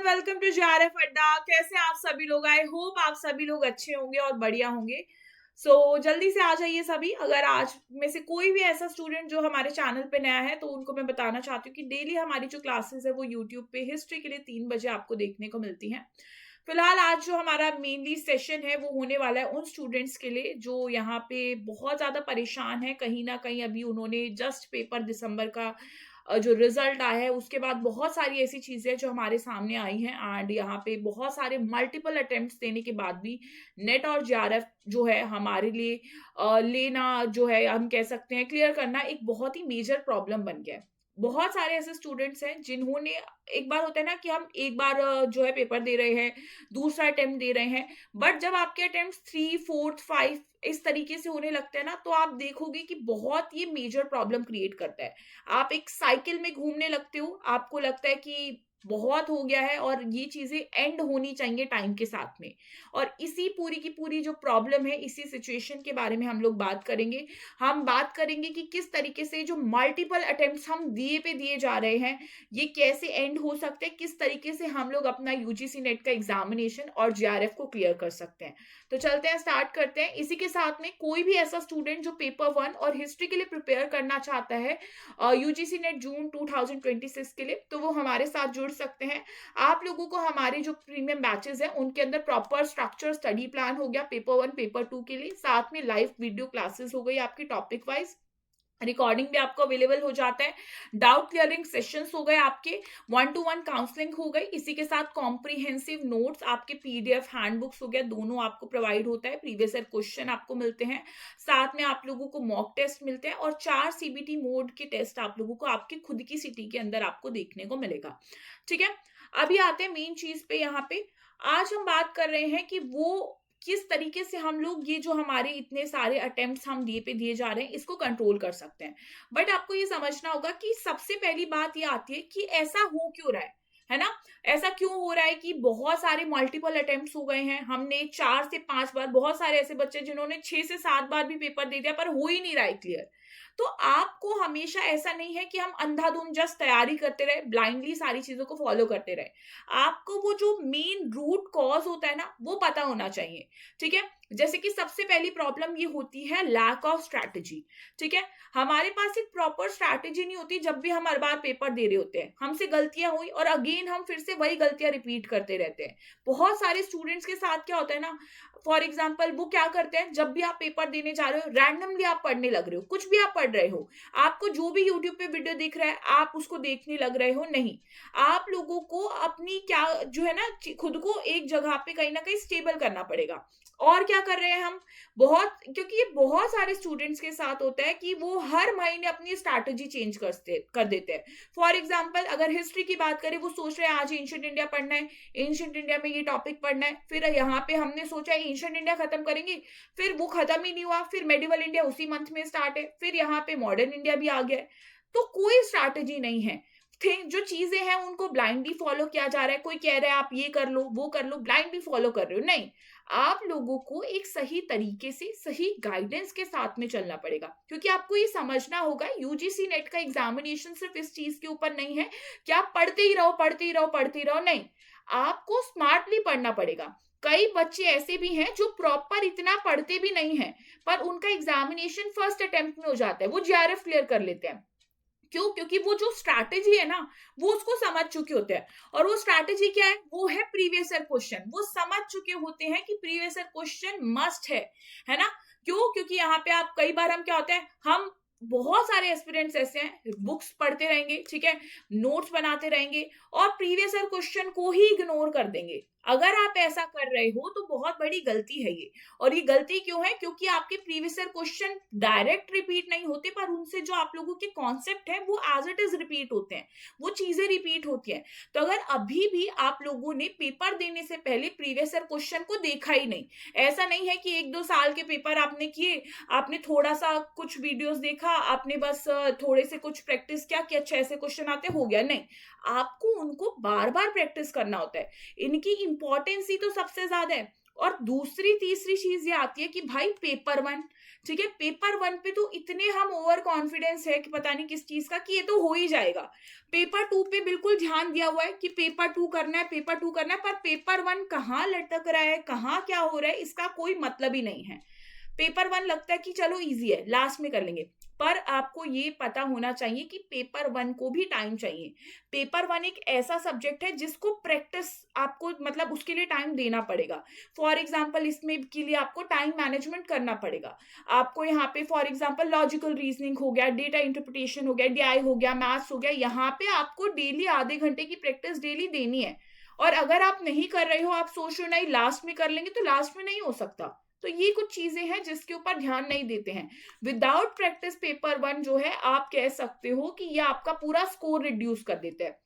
Welcome to JRF अड्डा। कैसे आप सभी लोग? आई होप आप सभी लोग अच्छे होंगे और बढ़िया होंगे। जल्दी से आ जाइए सभी। अगर आज में से कोई भी ऐसा स्टूडेंट जो हमारे चैनल पे नया है तो उनको मैं बताना चाहती हूँ कि डेली हमारी जो क्लासेस है वो यूट्यूब पे हिस्ट्री के लिए 3 बजे आपको देखने को मिलती हैं। फिलहाल आज जो हमारा मेनली सेशन है वो होने वाला है उन स्टूडेंट्स के लिए जो यहाँ पे बहुत ज्यादा परेशान है। कहीं ना कहीं अभी उन्होंने जस्ट पेपर दिसंबर का जो रिजल्ट आया है उसके बाद बहुत सारी ऐसी चीजें जो हमारे सामने आई हैं एंड यहाँ पे बहुत सारे मल्टीपल अटेम्प्ट्स देने के बाद भी नेट और जेआरएफ जो है हमारे लिए लेना जो है हम कह सकते हैं क्लियर करना एक बहुत ही मेजर प्रॉब्लम बन गया है। बहुत सारे ऐसे स्टूडेंट्स हैं जिन्होंने एक बार होता है ना कि हम एक बार जो है पेपर दे रहे हैं, दूसरा अटेम्प्ट दे रहे हैं, बट जब आपके अटेम्प्ट 3, 4, 5 इस तरीके से होने लगते हैं ना तो आप देखोगे कि बहुत ये मेजर प्रॉब्लम क्रिएट करता है। आप एक साइकिल में घूमने लगते हो, आपको लगता है कि बहुत हो गया है और ये चीजें एंड होनी चाहिए टाइम के साथ में। और इसी पूरी की पूरी जो प्रॉब्लम है, इसी सिचुएशन के बारे में हम लोग बात करेंगे। हम बात करेंगे कि किस तरीके से जो मल्टीपल अटेम्प्ट्स हम दिए पे दिए जा रहे हैं, ये कैसे एंड हो सकते हैं, किस तरीके से हम लोग अपना यूजीसी नेट का एग्जामिनेशन और जेआरएफ को क्लियर कर सकते हैं। तो चलते हैं, स्टार्ट करते हैं। इसी के साथ में कोई भी ऐसा स्टूडेंट जो पेपर 1 और हिस्ट्री के लिए प्रिपेयर करना चाहता है यूजीसी नेट जून 2026 के लिए, तो वो हमारे साथ जुड़ सकते हैं। आप लोगों को हमारे जो प्रीमियम बैचेस हैं उनके अंदर प्रॉपर स्ट्रक्चर स्टडी प्लान हो गया पेपर 1 पेपर 2 के लिए, साथ में लाइव वीडियो क्लासेस हो गई आपकी टॉपिक वाइज, रिकॉर्डिंग भी आपको अवेलेबल हो जाता है, डाउट क्लियरिंग सेशंस हो गए आपके, 1-to-1 काउंसलिंग हो गई, इसी के साथ कॉम्प्रिहेंसिव नोट्स आपके पीडीएफ हैंडबुक्स हो गया, दोनों आपको प्रोवाइड होता है, प्रीवियस ईयर क्वेश्चन आपको मिलते हैं, साथ में आप लोगों को मॉक टेस्ट मिलते हैं और 4 सीबीटी मोड के टेस्ट आप लोगों को आपकी खुद की सिटी के अंदर आपको देखने को मिलेगा। ठीक है, अभी आते हैं मेन चीज पे। यहाँ पे आज हम बात कर रहे हैं कि वो किस तरीके से हम लोग ये जो हमारे इतने सारे अटेम्प्ट्स हम दिए पे दिए जा रहे हैं इसको कंट्रोल कर सकते हैं। बट आपको ये समझना होगा कि सबसे पहली बात ये आती है कि ऐसा हो क्यों रहा है ना? ऐसा क्यों हो रहा है कि बहुत सारे मल्टीपल अटेम्प्ट्स हो गए हैं, हमने 4 से 5 बार, बहुत सारे ऐसे बच्चे जिन्होंने 6 से 7 बार भी पेपर दे दिया पर हो ही नहीं रहा है क्लियर। तो आपको हमेशा ऐसा नहीं है कि हम अंधाधुंध जस्ट तैयारी करते रहे, ब्लाइंडली सारी चीजों को फॉलो करते रहे। आपको वो जो मेन रूट कॉज होता है ना वो पता होना चाहिए। ठीक है, जैसे कि सबसे पहली प्रॉब्लम ये होती है लैक ऑफ स्ट्रैटेजी। ठीक है, हमारे पास एक प्रॉपर स्ट्रैटेजी नहीं होती। जब भी हम हर बार पेपर दे रहे होते हैं, हमसे गलतियां हुई और अगेन हम फिर से वही गलतियां रिपीट करते रहते हैं। बहुत सारे स्टूडेंट्स के साथ क्या होता है ना, फॉर एग्जाम्पल वो क्या करते हैं, जब भी आप पेपर देने जा रहे हो रैंडमली आप पढ़ने लग रहे हो, कुछ भी आप पढ़ रहे हो, आपको जो भी यूट्यूब पे वीडियो दिख रहा है आप उसको देखने लग रहे हो। नहीं, आप लोगों को अपनी क्या जो है ना खुद को एक जगह पे कहीं ना कहीं स्टेबल करना पड़ेगा। और क्या कर रहे हैं हम, बहुत, क्योंकि ये बहुत सारे स्टूडेंट्स के साथ होता है कि वो हर महीने अपनी स्ट्रैटेजी चेंज कर देते हैं। फॉर एग्जाम्पल अगर हिस्ट्री की बात करें, वो सोच रहे हैं आज एंशिएंट इंडिया पढ़ना है, एंशिएंट इंडिया में ये टॉपिक पढ़ना है, फिर यहाँ पे हमने सोचा एंशिएंट इंडिया खत्म करेंगे, फिर वो खत्म ही नहीं हुआ, फिर मेडिवल इंडिया उसी मंथ में स्टार्ट है, फिर यहाँ पे मॉडर्न इंडिया भी आ गया है। तो कोई स्ट्रैटेजी नहीं है। जो चीजें हैं उनको ब्लाइंडली फॉलो किया जा रहा है। कोई कह रहा है आप ये कर लो वो कर लो, ब्लाइंडली फॉलो कर रहे हो, नहीं। आप लोगों को एक सही तरीके से सही गाइडेंस के साथ में चलना पड़ेगा, क्योंकि आपको ये समझना होगा यूजीसी नेट का एग्जामिनेशन सिर्फ इस चीज के ऊपर नहीं है कि आप पढ़ते ही रहो पढ़ते ही रहो पढ़ते ही रहो, नहीं, आपको स्मार्टली पढ़ना पड़ेगा। कई बच्चे ऐसे भी हैं जो प्रॉपर इतना पढ़ते भी नहीं है पर उनका एग्जामिनेशन फर्स्ट अटेम्प्ट में हो जाता है, वो जेआरएफ क्लियर कर लेते हैं। क्यों? क्योंकि वो जो स्ट्रैटेजी है ना वो उसको समझ चुके होते हैं। और वो स्ट्रैटेजी क्या है, वो है प्रीवियस ईयर क्वेश्चन। वो समझ चुके होते हैं कि प्रीवियस ईयर क्वेश्चन मस्ट है ना? क्यों? क्योंकि यहाँ पे आप कई बार हम क्या होते हैं, हम बहुत सारे एस्पिरेंट्स ऐसे हैं बुक्स पढ़ते रहेंगे, ठीक है, नोट्स बनाते रहेंगे और प्रीवियस ईयर क्वेश्चन को ही इग्नोर कर देंगे। अगर आप ऐसा कर रहे हो तो बहुत बड़ी गलती है ये। और ये गलती क्यों है? क्योंकि आपके previous year question direct repeat नहीं होते पर उनसे जो आप लोगों के कॉन्सेप्ट है वो एज इट इज रिपीट होते हैं, वो चीजें रिपीट होती हैं। तो अगर अभी भी आप लोगों ने पेपर देने से पहले प्रीवियस ईयर क्वेश्चन को देखा ही नहीं, ऐसा नहीं है कि 1-2 साल के पेपर आपने किए, आपने थोड़ा सा कुछ वीडियोस देखा, आपने बस थोड़े से कुछ प्रैक्टिस किया कि अच्छा ऐसे क्वेश्चन आते हो गया, नहीं, आपको उनको बार बार प्रैक्टिस करना होता है। इनकी इंपॉर्टेंस ही तो सबसे ज्यादा है। और दूसरी तीसरी चीज ये आती है कि भाई पेपर वन, ठीक है, पेपर वन पे तो इतने हम ओवर कॉन्फिडेंस है कि पता नहीं किस चीज का, कि ये तो हो ही जाएगा। पेपर टू पे बिल्कुल ध्यान दिया हुआ है कि पेपर टू करना है, पेपर टू करना है, पर पेपर वन कहाँ लटक रहा है, कहाँ क्या हो रहा है, इसका कोई मतलब ही नहीं है। पेपर वन लगता है कि चलो इजी है, लास्ट में कर लेंगे, पर आपको ये पता होना चाहिए कि पेपर वन को भी टाइम चाहिए। पेपर वन एक ऐसा सब्जेक्ट है जिसको प्रैक्टिस आपको, मतलब उसके लिए टाइम देना पड़ेगा। फॉर एग्जाम्पल इसमें के लिए आपको टाइम मैनेजमेंट करना पड़ेगा। आपको यहाँ पे फॉर एग्जाम्पल लॉजिकल रीजनिंग हो गया, डेटा इंटरप्रिटेशन हो गया, डीआई हो गया, मैथ्स हो गया, यहाँ पे आपको डेली आधे घंटे की प्रैक्टिस डेली देनी है। और अगर आप नहीं कर रहे हो, आप सोच रहे हो नहीं लास्ट में कर लेंगे, तो लास्ट में नहीं हो सकता। तो ये कुछ चीजें हैं जिसके ऊपर ध्यान नहीं देते हैं। विदाउट प्रैक्टिस पेपर वन जो है, आप कह सकते हो कि ये आपका पूरा स्कोर रिड्यूस कर देता है,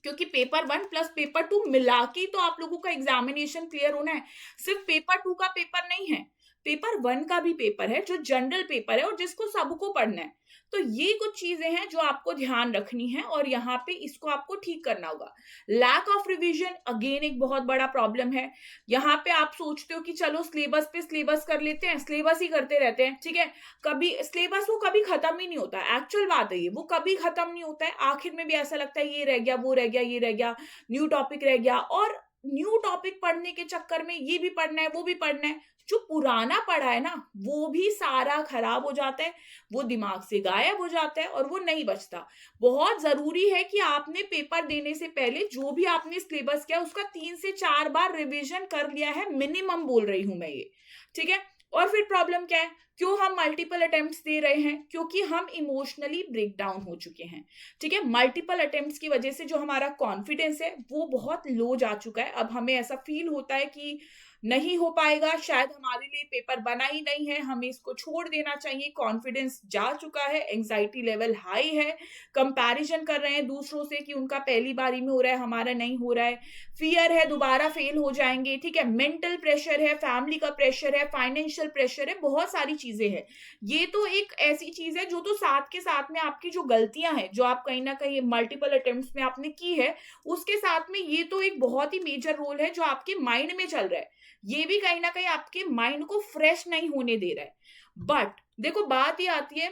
क्योंकि paper one plus paper two मिला के तो आप लोगों का एग्जामिनेशन क्लियर होना है। सिर्फ पेपर टू का पेपर नहीं है, पेपर वन का भी पेपर है जो जनरल पेपर है और जिसको सबको पढ़ना है। तो ये कुछ चीजें हैं जो आपको ध्यान रखनी है और यहाँ पे इसको आपको ठीक करना होगा। लैक ऑफ रिवीजन अगेन एक बहुत बड़ा प्रॉब्लम है। यहाँ पे आप सोचते हो कि चलो सिलेबस पे सिलेबस कर लेते हैं, सिलेबस ही करते रहते हैं, ठीक है, कभी सिलेबस वो कभी खत्म ही नहीं होता। एक्चुअल बात है ये, वो कभी खत्म नहीं होता है। आखिर में भी ऐसा लगता है ये रह गया, वो रह गया, ये रह गया, न्यू टॉपिक रह गया, और न्यू टॉपिक पढ़ने के चक्कर में ये भी पढ़ना है, वो भी पढ़ना है, जो पुराना पढ़ा है ना वो भी सारा खराब हो जाता है, वो दिमाग से गायब हो जाता है और वो नहीं बचता। बहुत जरूरी है कि आपने पेपर देने से पहले जो भी आपने सिलेबस किया उसका 3 से 4 बार रिवीजन कर लिया है, मिनिमम बोल रही हूं मैं ये, ठीक है। और फिर प्रॉब्लम क्या है, क्यों हम मल्टीपल अटेम्प्ट्स दे रहे हैं, क्योंकि हम इमोशनली ब्रेक डाउन हो चुके हैं, ठीक है। मल्टीपल अटेम्प्ट्स की वजह से जो हमारा कॉन्फिडेंस है वो बहुत लो जा चुका है। अब हमें ऐसा फील होता है कि नहीं हो पाएगा, शायद हमारे लिए पेपर बना ही नहीं है, हमें इसको छोड़ देना चाहिए, कॉन्फिडेंस जा चुका है, एंजाइटी लेवल हाई है, कंपैरिजन कर रहे हैं दूसरों से कि उनका पहली बारी में हो रहा है, हमारा नहीं हो रहा है, फियर है दोबारा फेल हो जाएंगे, ठीक है, मेंटल प्रेशर है, फैमिली का प्रेशर है, फाइनेंशियल प्रेशर है, बहुत सारी चीजें हैं। ये तो एक ऐसी चीज है जो तो साथ के साथ में आपकी जो गलतियां हैं जो आप कहीं ना कहीं मल्टीपल अटेम्प्ट्स में आपने की है, उसके साथ में ये तो एक बहुत ही मेजर रोल है जो आपके माइंड में चल रहा है। ये भी कहीं ना कहीं आपके माइंड को फ्रेश नहीं होने दे रहा है। बट देखो बात ये आती है,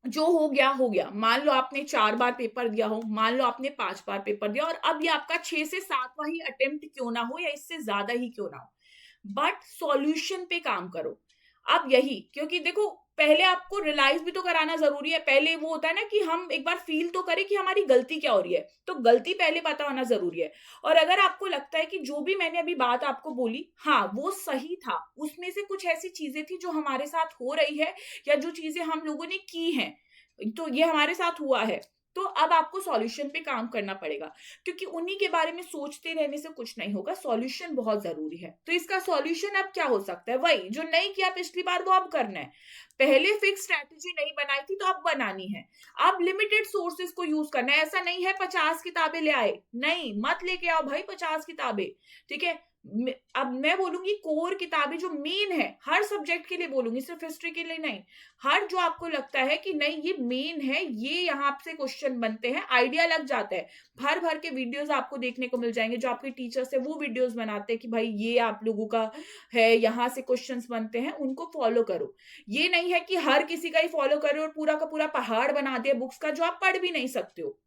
जो हो गया हो गया, मान लो आपने 4 बार पेपर दिया हो, मान लो आपने 5 बार पेपर दिया, और अब ये आपका 6 से 7वां ही अटेम्प्ट क्यों ना हो या इससे ज्यादा ही क्यों ना हो, बट सॉल्यूशन पे काम करो। अब यही, क्योंकि देखो पहले आपको रियलाइज भी तो कराना जरूरी है। पहले वो होता है ना कि हम एक बार फील तो करें कि हमारी गलती क्या हो रही है, तो गलती पहले पता होना जरूरी है। और अगर आपको लगता है कि जो भी मैंने अभी बात आपको बोली हाँ वो सही था, उसमें से कुछ ऐसी चीजें थी जो हमारे साथ हो रही है या जो चीजें हम लोगों ने की हैं, तो ये हमारे साथ हुआ है, तो अब आपको सॉल्यूशन पे काम करना पड़ेगा, क्योंकि उन्हीं के बारे में सोचते रहने से कुछ नहीं होगा। सॉल्यूशन बहुत जरूरी है। तो इसका सॉल्यूशन अब क्या हो सकता है, वही जो नहीं किया पिछली बार वो अब करना है। पहले फिक्स स्ट्रेटेजी नहीं बनाई थी तो अब बनानी है। अब लिमिटेड सोर्सेज को यूज करना है। ऐसा नहीं है 50 किताबें ले आए, नहीं, मत लेके आओ भाई 50 किताबें, ठीक है। अब मैं बोलूंगी कोर किताबें जो मेन है, हर सब्जेक्ट के लिए बोलूंगी, सिर्फ हिस्ट्री के लिए नहीं, हर जो आपको लगता है कि नहीं ये मेन है, ये यहाँ से क्वेश्चन बनते हैं, आइडिया लग जाता है, भर भर के वीडियोस आपको देखने को मिल जाएंगे। जो आपके टीचर्स है वो वीडियोस बनाते हैं कि भाई ये आप लोगों का है, यहाँ से क्वेश्चंस बनते हैं, उनको फॉलो करो। ये नहीं है कि हर किसी का ही फॉलो करो और पूरा का पूरा पहाड़ बना दे बुक्स का जो आप पढ़ भी नहीं सकते हो,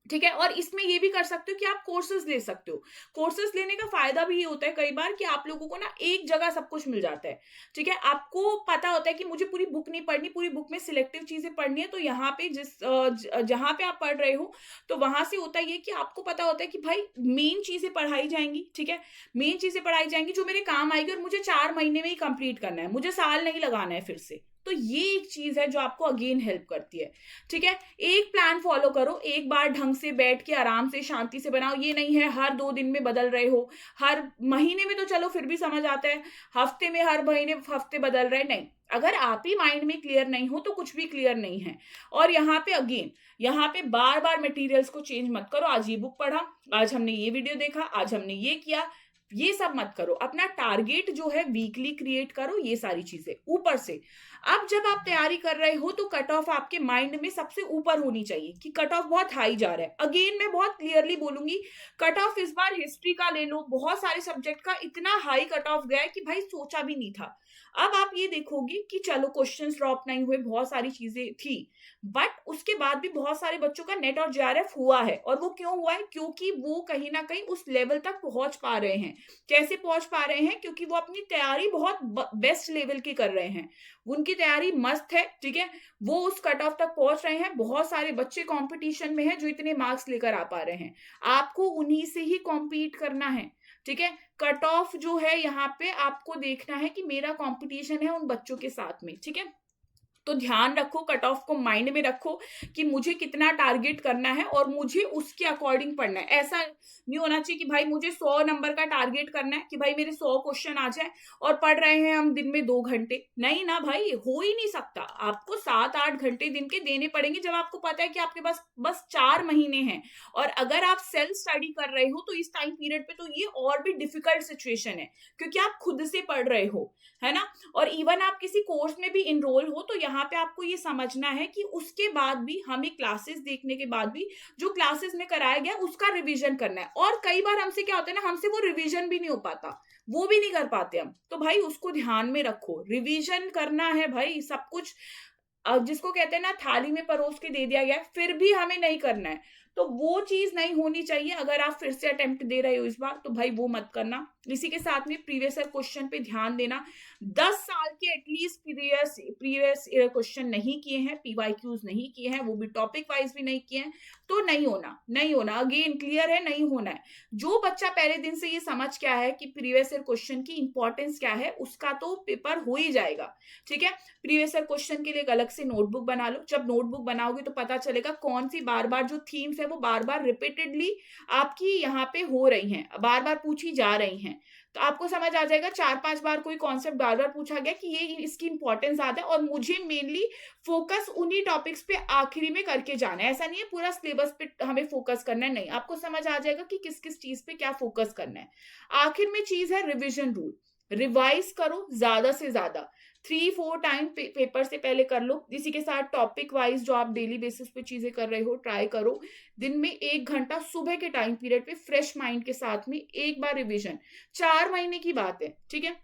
ठीक है। और इसमें ये भी कर सकते हो कि आप कोर्सेज ले सकते हो। कोर्सेज लेने का फायदा भी ये होता है कई बार कि आप लोगों को ना एक जगह सब कुछ मिल जाता है, ठीक है। आपको पता होता है कि मुझे पूरी बुक नहीं पढ़नी, पूरी बुक में सिलेक्टिव चीजें पढ़नी है, तो यहाँ पे जहां पे आप पढ़ रहे हो तो वहां से होता है कि आपको पता होता है कि भाई मेन चीजें पढ़ाई जाएंगी, ठीक है, मेन चीजें पढ़ाई जाएंगी जो मेरे काम आएगी, और मुझे 4 महीने में ही कंप्लीट करना है, मुझे साल नहीं लगाना है फिर से। तो ये एक चीज है जो आपको अगेन हेल्प करती है, ठीक है। एक प्लान फॉलो करो, एक बार ढंग से बैठ के आराम से शांति से बनाओ। ये नहीं है हर 2 दिन में बदल रहे हो, हर महीने में तो चलो फिर भी समझ आता है, हफ्ते में हर महीने हफ्ते बदल रहे, नहीं। अगर आप ही माइंड में क्लियर नहीं हो तो कुछ भी क्लियर नहीं है। और यहाँ पे अगेन, यहाँ पे बार बार मटेरियल्स को चेंज मत करो। आज ये बुक पढ़ा, आज हमने ये वीडियो देखा, आज हमने ये किया, ये सब मत करो। अपना टारगेट जो है वीकली क्रिएट करो, ये सारी चीजें ऊपर से। अब जब आप तैयारी कर रहे हो तो कट ऑफ आपके माइंड में सबसे ऊपर होनी चाहिए कि कट ऑफ बहुत हाई जा रहा है। अगेन मैं बहुत क्लियरली बोलूंगी, कट ऑफ इस बार हिस्ट्री का ले लो, बहुत सारे सब्जेक्ट का इतना हाई कट ऑफ गया है कि भाई सोचा भी नहीं था। अब आप ये देखोगे कि चलो क्वेश्चंस ड्रॉप नहीं हुए, बहुत सारी चीजें थी, बट उसके बाद भी बहुत सारे बच्चों का नेट और जेआरएफ हुआ है। और वो क्यों हुआ है? क्योंकि वो कहीं ना कहीं उस लेवल तक पहुंच पा रहे हैं। कैसे पहुंच पा रहे हैं? क्योंकि वो अपनी तैयारी बहुत बेस्ट लेवल की कर रहे हैं, उनकी तैयारी मस्त है, ठीक है। वो उस कट ऑफ तक पहुंच रहे हैं। बहुत सारे बच्चे कंपटीशन में हैं जो इतने मार्क्स लेकर आ पा रहे हैं। आपको उन्हीं से ही कॉम्पीट करना है, ठीक है। कट ऑफ जो है यहाँ पे आपको देखना है कि मेरा कंपटीशन है उन बच्चों के साथ में, ठीक है। तो ध्यान रखो, कट ऑफ को माइंड में रखो कि मुझे कितना टारगेट करना है और मुझे उसके अकॉर्डिंग पढ़ना है। ऐसा नहीं होना चाहिए कि भाई मुझे 100 नंबर का टारगेट करना है कि भाई मेरे 100 क्वेश्चन आ जाए और पढ़ रहे हैं हम दिन में 2 घंटे। नहीं ना भाई, हो ही नहीं सकता। आपको 7-8 घंटे दिन के देने पड़ेंगे जब आपको पता है कि आपके पास बस 4 महीने हैं। और अगर आप सेल्फ स्टडी कर रहे हो तो इस टाइम पीरियड पे तो ये और भी डिफिकल्ट सिचुएशन है, क्योंकि आप खुद से पढ़ रहे हो, है ना। और इवन आप किसी कोर्स में भी इनरोल हो तो यहाँ पे आपको ये समझना है कि उसके बाद भी हमें क्लासेस देखने के बाद भी जो क्लासेस में कराया गया उसका रिवीजन करना है। और कई बार हमसे क्या होता है ना, हमसे वो रिवीजन भी नहीं हो पाता, वो भी नहीं कर पाते हम। तो भाई उसको ध्यान में रखो, रिवीजन करना है भाई सब कुछ। जिसको कहते हैं ना, थाली में परोस के दे दिया गया है फिर भी हमें नहीं करना है, तो वो चीज नहीं होनी चाहिए। अगर आप फिर से अटेम्प्ट दे रहे हो इस बार तो भाई वो मत करना। इसी के साथ में प्रीवियस ईयर क्वेश्चन पे ध्यान देना। 10 साल के एटलीस्ट प्रीवियस ईयर क्वेश्चन नहीं किए हैं, पीवाईक्यूज नहीं किए हैं, वो भी टॉपिक वाइज भी नहीं किए हैं, तो नहीं होना, नहीं होना। अगेन क्लियर है, नहीं होना है। जो बच्चा पहले दिन से ये समझ क्या है कि प्रीवियस ईयर क्वेश्चन की इंपॉर्टेंस क्या है, उसका तो पेपर हो ही जाएगा, ठीक है। प्रीवियस ईयर क्वेश्चन के लिए एक अलग से नोटबुक बना लो। जब नोटबुक बनाओगे तो पता चलेगा कौन सी बार बार जो थीम्स है वो बार बार रिपीटेडली आपकी यहाँ पे हो रही हैं, बार बार पूछी जा रही हैं। तो आपको समझ आ जाएगा 4-5 बार कोई कॉन्सेप्ट बार बार पूछा गया कि ये इसकी इंपॉर्टेंस ज्यादा है और मुझे मेनली फोकस उन्हीं टॉपिक्स पे आखिरी में करके जाना है। ऐसा नहीं है पूरा सिलेबस पे हमें फोकस करना है, नहीं। आपको समझ आ जाएगा कि किस किस चीज पे क्या फोकस करना है। आखिर में चीज है रिविजन रूल। रिवाइज करो ज्यादा से ज्यादा, 3-4 टाइम पेपर से पहले कर लो। इसी के साथ टॉपिक वाइज जो आप डेली बेसिस पे चीजें कर रहे हो ट्राई करो। दिन में 1 घंटा सुबह के टाइम पीरियड पे फ्रेश माइंड के साथ में एक बार रिवीजन। 4 महीने की बात है, ठीक है,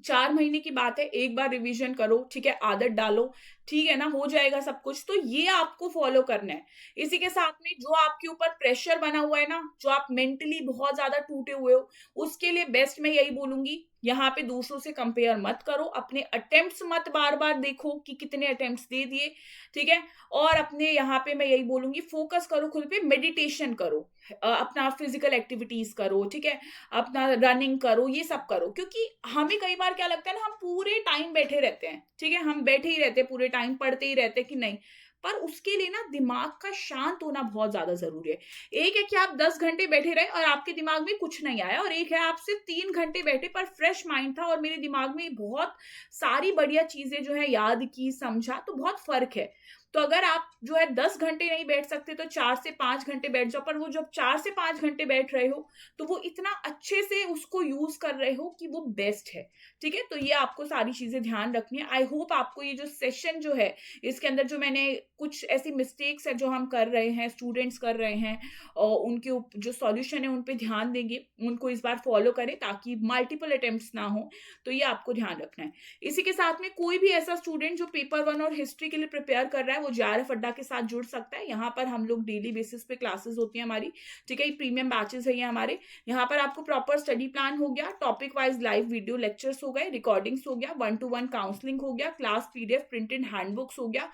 4 महीने की बात है, एक बार रिवीजन करो, ठीक है, आदत डालो, ठीक है ना, हो जाएगा सब कुछ। तो ये आपको फॉलो करना है। इसी के साथ में जो आपके ऊपर प्रेशर बना हुआ है ना, जो आप मेंटली बहुत ज्यादा टूटे हुए हो, उसके लिए बेस्ट मैं यही बोलूंगी, यहाँ पे दूसरों से कंपेयर मत करो। अपने अटेम्प्ट्स मत बार बार देखो कि कितने अटेम्प्ट्स दे दिए, ठीक है। और अपने यहाँ पे मैं यही बोलूंगी, फोकस करो खुद पे, मेडिटेशन करो, अपना फिजिकल एक्टिविटीज करो, ठीक है, अपना रनिंग करो, ये सब करो। क्योंकि हमें कई बार क्या लगता है ना, हम पूरे टाइम बैठे रहते हैं, ठीक है, हम बैठे ही रहते हैं पूरे टाइम, पढ़ते ही रहते हैं कि नहीं, पर उसके लिए ना दिमाग का शांत होना बहुत ज्यादा जरूरी है। एक है कि आप 10 घंटे बैठे रहे और आपके दिमाग में कुछ नहीं आया, और एक है आप सिर्फ 3 घंटे बैठे पर फ्रेश माइंड था और मेरे दिमाग में बहुत सारी बढ़िया चीजें जो है याद की, समझा। तो बहुत फर्क है। तो अगर आप जो है 10 घंटे नहीं बैठ सकते तो 4 से 5 घंटे बैठ जाओ, पर वो जब 4 से 5 घंटे बैठ रहे हो तो वो इतना अच्छे से उसको यूज कर रहे हो कि वो बेस्ट है, ठीक है। तो ये आपको सारी चीजें ध्यान रखनी है। आई होप आपको ये जो सेशन जो है, इसके अंदर जो मैंने कुछ ऐसी मिस्टेक्स है जो हम कर रहे हैं, स्टूडेंट्स कर रहे हैं, और उनके जो सॉल्यूशन है उन पे ध्यान देंगे, उनको इस बार फॉलो करें ताकि मल्टीपल अटेम्प्ट्स ना हो। तो ये आपको ध्यान रखना है। इसी के साथ में कोई भी ऐसा स्टूडेंट जो पेपर 1 और हिस्ट्री के लिए प्रिपेयर कर रहा है वो जेआरएफ अड्डा के साथ जुड़ सकता है। यहाँ पर हम लोग डेली बेसिस पे क्लासेस होती है हमारी, ठीक है, प्रीमियम बैचेस है ये हमारे। यहाँ पर आपको प्रॉपर स्टडी प्लान हो गया, topic wise live video lectures हो गए, रिकॉर्डिंग्स हो गया, 1-to-1 काउंसलिंग हो गया, क्लास पीडीएफ प्रिंटेड हैंडबुक्स हो गया,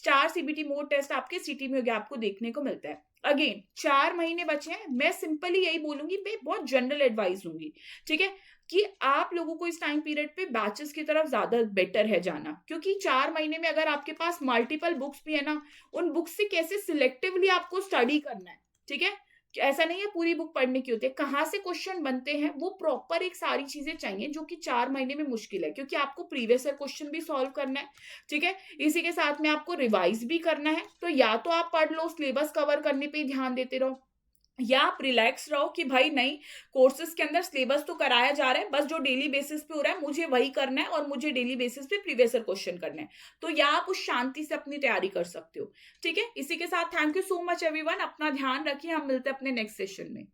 4 सीबीटी मोड टेस्ट आपके सिटी में हो गया, आपको देखने को मिलता है। अगेन 4 महीने बचे हैं। मैं सिंपली यही बोलूंगी, मैं बहुत जनरल एडवाइस दूंगी, ठीक है, कि आप लोगों को इस टाइम पीरियड पे बैचेस की तरफ ज्यादा बेटर है जाना। क्योंकि 4 महीने में अगर आपके पास मल्टीपल बुक्स भी है ना, उन बुक्स से कैसे सिलेक्टिवली आपको स्टडी करना है, ठीक है। ऐसा नहीं है पूरी बुक पढ़ने की होती है, कहाँ से क्वेश्चन बनते हैं वो प्रॉपर एक सारी चीजें चाहिए, जो कि 4 महीने में मुश्किल है, क्योंकि आपको प्रीवियस ईयर क्वेश्चन भी सॉल्व करना है, ठीक है। इसी के साथ में आपको रिवाइज भी करना है। तो या तो आप पढ़ लो, सिलेबस कवर करने पे ही ध्यान देते रहो, या आप रिलैक्स रहो कि भाई नहीं, कोर्सेज के अंदर सिलेबस तो कराया जा रहा है, बस जो डेली बेसिस पे हो रहा है मुझे वही करना है और मुझे डेली बेसिस पे प्रीवियस ईयर क्वेश्चन करना है। तो या आप उस शांति से अपनी तैयारी कर सकते हो। ठीक है, इसी के साथ thank you so much everyone, अपना ध्यान रखिए, हम मिलते हैं अपने नेक्स्ट सेशन में।